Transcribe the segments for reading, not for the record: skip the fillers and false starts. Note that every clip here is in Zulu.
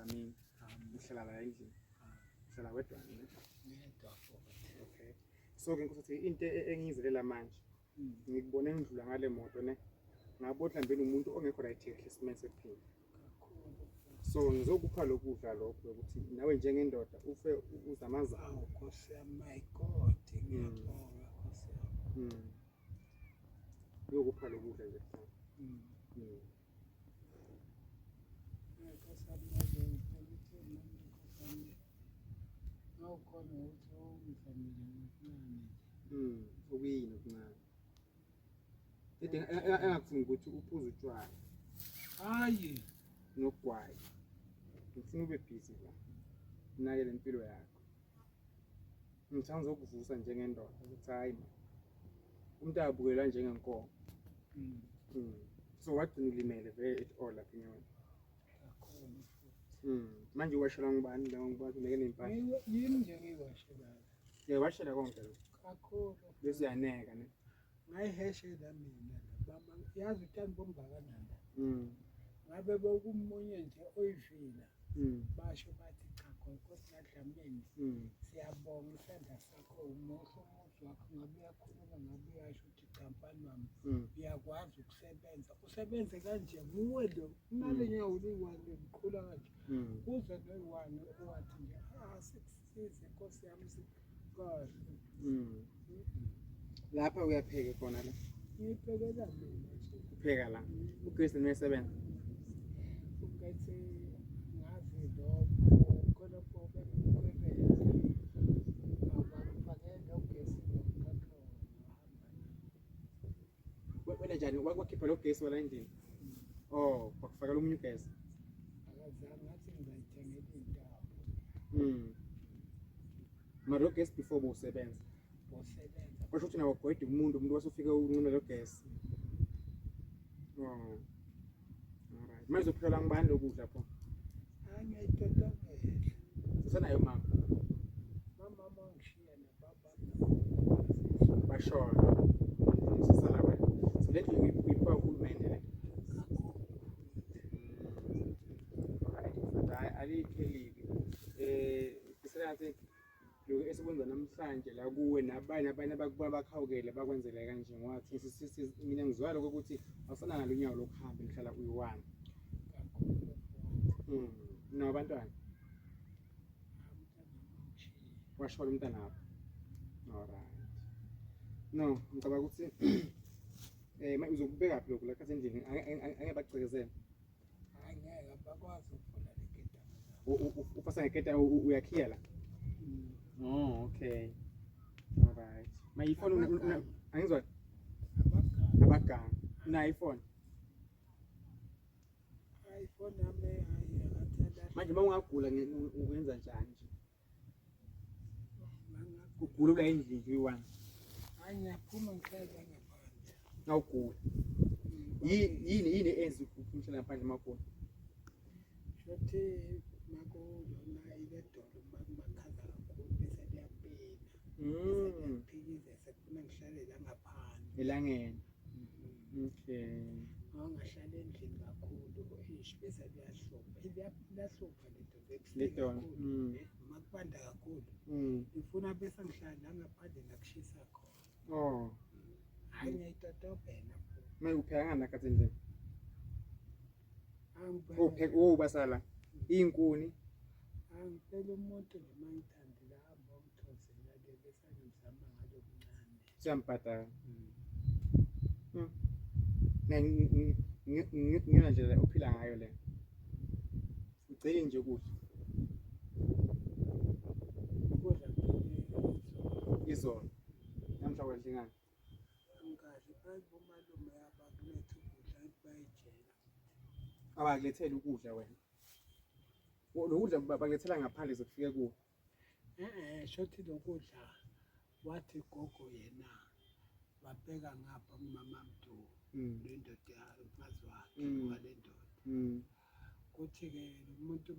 egameni uhlala la endlini uhlala wedwa okay so ke nkosi into engiyizelela manje ngikubone ngidlula ngale moto ne ngabo mhlawumbe umuntu ongekho right ekhisimense kuphela so ngizokupha lokudla lokho ukuthi nawe njengendoda ufe uzamazana Nkosi yami my God ngiyabonga Nkosi yami uyokupha lokudla nje kuphela awukhona ukuthi ungizamile ngokuncane okuyini okuncane engakufuni ukuthi uphuze utshwala hayi nogwayi ngifuna ube busy la nakele impilo yakho ngithanda ukuvusa njengendoda ukuthi hayi umuntu abukelwa njengenkomo so wagcina ulimele vele at all lapha enyweni manje washela ngubani la ngibona ngeke impahla yini nje ngiwashelayo washela konke kakhulu bese yaneka ne ngayiheshela mina baba yazi uthanda bombakanani ngabe bokumunye nje oyivila basho bathi cha Nkosi kaDlamini siyabonga isandla sakho umuhle umuzi wakho ngabe uyakhuluma ngabe uyasho ukuthi campani wami uyakwazi ukusebenza usebenze kanje nguwe lo imali nyawo liwani liqhula kanje kuze noyiwani owathi nje sikusize Nkosi yami kahle lapha uyapheka khona la ngiphekela mina upheka la ugesi nesebenza ugathi ngazi lo khona pobe kwebele abafakela ugesi nomkakho wena njani wakhipha lo gesi wala endlini bakufakela umunye ugesi akazange ngathi ngizayithengela indawo mara ugesi before usebenza basho ukuthi nawe gwede umuntu wasufike unqina lo gesi alright manje uzophela ngibani lokudla pho angiyayitotamela sanayo mama ngishiya nababa bashona sisala wena so lethu ngiphiwa uhulumende le alright aliphelile isengathi lo esikwenza namhlanje la kuwe nabanye abakhawukele bakwenzele kanje ngathi mina ngizwala ukuthi awusana nalo nyawo lokuhamba ngihlala uyiwani nabantwana washona umntana wakho alright no ngicabanga ukuthi manje uzokubeka phi lokho la khathi endlini angeke bakucekezele angeke bakwazi ukuvula leketanga upasa ngeketa uyakhiya la okay alright my iphone angizwa abaganga na iphone yami ayathanda manje mawungagula ukwenza njani nje ugula kula endlini uyiwani angiyaphuma ngihlala ngaphandle nawugula yini enzi umhlala ngaphandle magula shothi makulona ile dolo makumakhaza kakhulu bese liyapina philize sekufuna ngihlale la ngaphandle elangeni okay angahlala endlini kakhulu ish bese liyahlupha liyahlupha le dolo makubanda kakhulu ngifuna bese ngihlala la ngaphandle nakushisa khona hayi ngiyayitotobhela manje upheka ngani nakathi endlini angiphela basala inkuni angicela umuntu noma ngithandile hamba ongithozela ke bese ngizama ngalo kuncane siyambhadala ngiyona ndlela uphila ngayo le ugcine nje kuhle ukudla izolo namhla kwadlingana angazi bayibomalume abakuletha ukudla bayijela abakulethela ukudla wena lokudla bakulethela ngaphandle zokufika kuwo shothi lokudla wathi gogo yena babheka ngapha kumama Mdu lendoda yazi wakhe walendoda kuthi-ke umuntu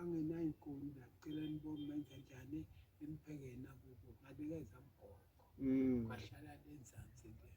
angenayo inkuni acela nibomenza njani nimpheke nakubo nganikeza mgogo kwahlala lenzansi le